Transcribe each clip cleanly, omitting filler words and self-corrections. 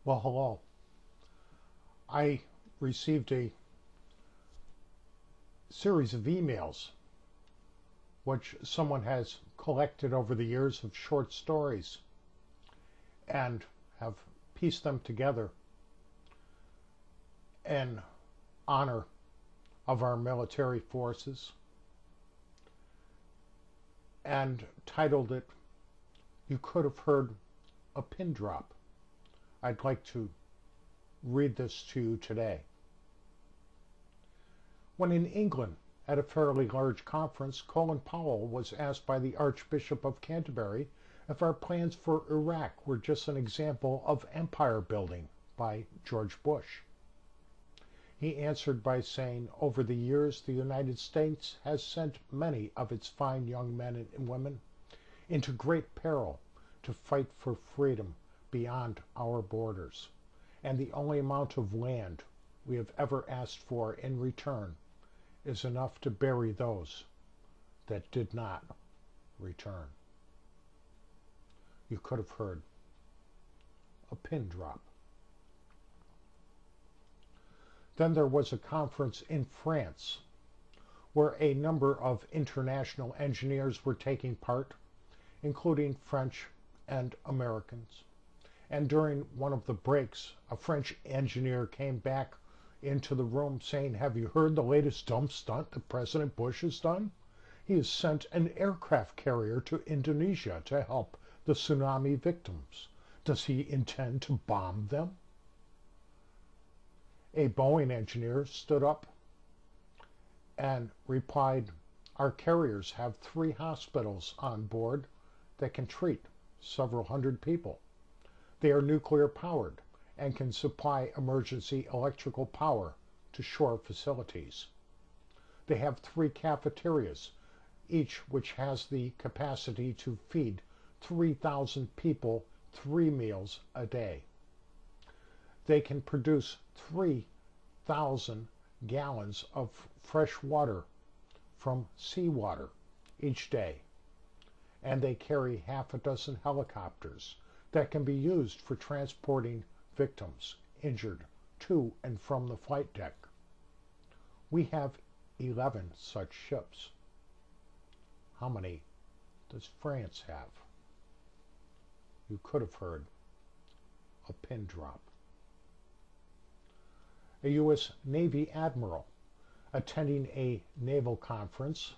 Well, hello. I received a series of emails which someone has collected over the years of short stories and have pieced them together in honor of our military forces and titled it, "You Could Have Heard a Pin Drop." I'd like to read this to you today. When in England at a fairly large conference, Colin Powell was asked by the Archbishop of Canterbury if our plans for Iraq were just an example of empire building by George Bush. He answered by saying, over the years, the United States has sent many of its fine young men and women into great peril to fight for freedom beyond our borders. And the only amount of land we have ever asked for in return is enough to bury those that did not return. You could have heard a pin drop. Then there was a conference in France where a number of international engineers were taking part, including French and Americans. And during one of the breaks, a French engineer came back into the room saying, "Have you heard the latest dumb stunt that President Bush has done? He has sent an aircraft carrier to Indonesia to help the tsunami victims. Does he intend to bomb them?" A Boeing engineer stood up and replied, "Our carriers have 3 hospitals on board that can treat several hundred people. They are nuclear powered and can supply emergency electrical power to shore facilities. They have 3 cafeterias, each which has the capacity to feed 3,000 people 3 meals a day. They can produce 3,000 gallons of fresh water from seawater each day. And they carry half a dozen helicopters that can be used for transporting victims injured to and from the flight deck. We have 11 such ships. How many does France have?" You could have heard a pin drop. A U.S. Navy admiral attending a naval conference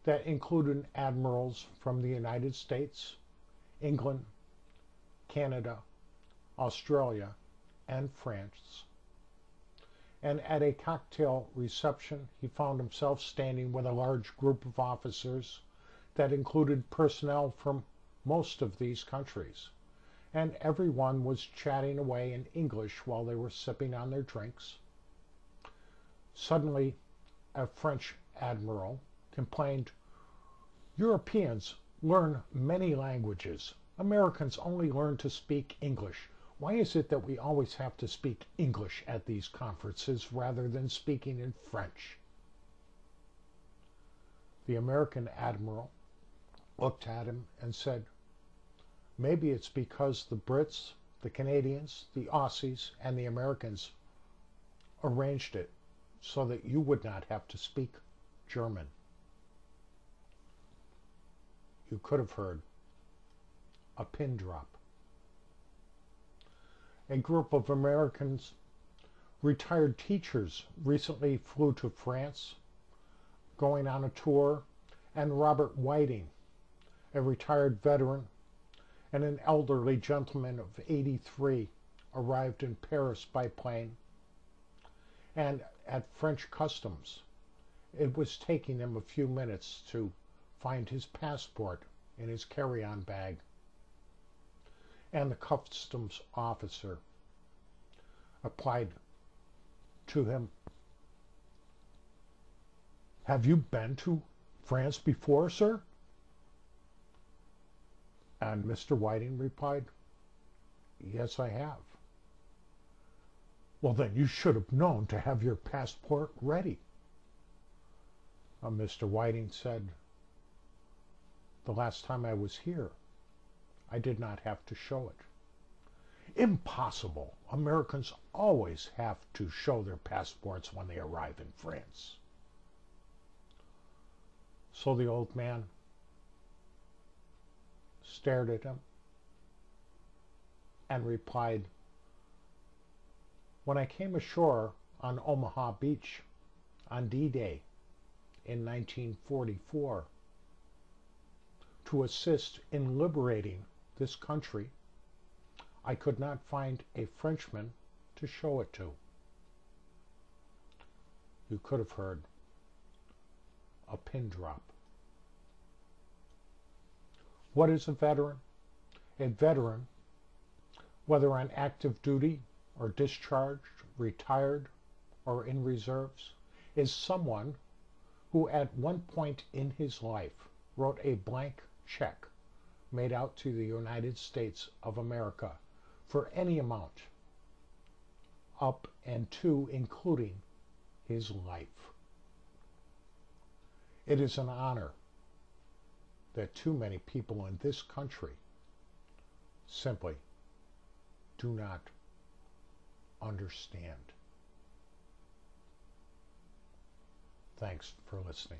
that included admirals from the United States, England, Canada, Australia, and France. And at a cocktail reception, he found himself standing with a large group of officers that included personnel from most of these countries. And everyone was chatting away in English while they were sipping on their drinks. Suddenly, a French admiral complained, "Europeans learn many languages. Americans only learn to speak English. Why is it that we always have to speak English at these conferences rather than speaking in French?" The American admiral looked at him and said, "Maybe it's because the Brits, the Canadians, the Aussies, and the Americans arranged it so that you would not have to speak German." You could have heard a pin drop. A group of Americans retired teachers recently flew to France, going on a tour, and Robert Whiting, a retired veteran, and an elderly gentleman of 83 arrived in Paris by plane. And at French customs, it was taking him a few minutes to find his passport in his carry-on bag. And the customs officer applied to him, "Have you been to France before, sir?" And Mr. Whiting replied, "Yes, I have." "Well, then you should have known to have your passport ready." Mr. Whiting said, "The last time I was here, I did not have to show it. Impossible. Americans always have to show their passports when they arrive in France. So the old man stared at him and replied, "When I came ashore on Omaha Beach on D-Day in 1944 to assist in liberating this country, I could not find a Frenchman to show it to." You could have heard a pin drop. What is a veteran? A veteran, whether on active duty or discharged, retired, or in reserves, is someone who at one point in his life wrote a blank check made out to the United States of America for any amount, up and to including his life. It is an honor that too many people in this country simply do not understand. Thanks for listening.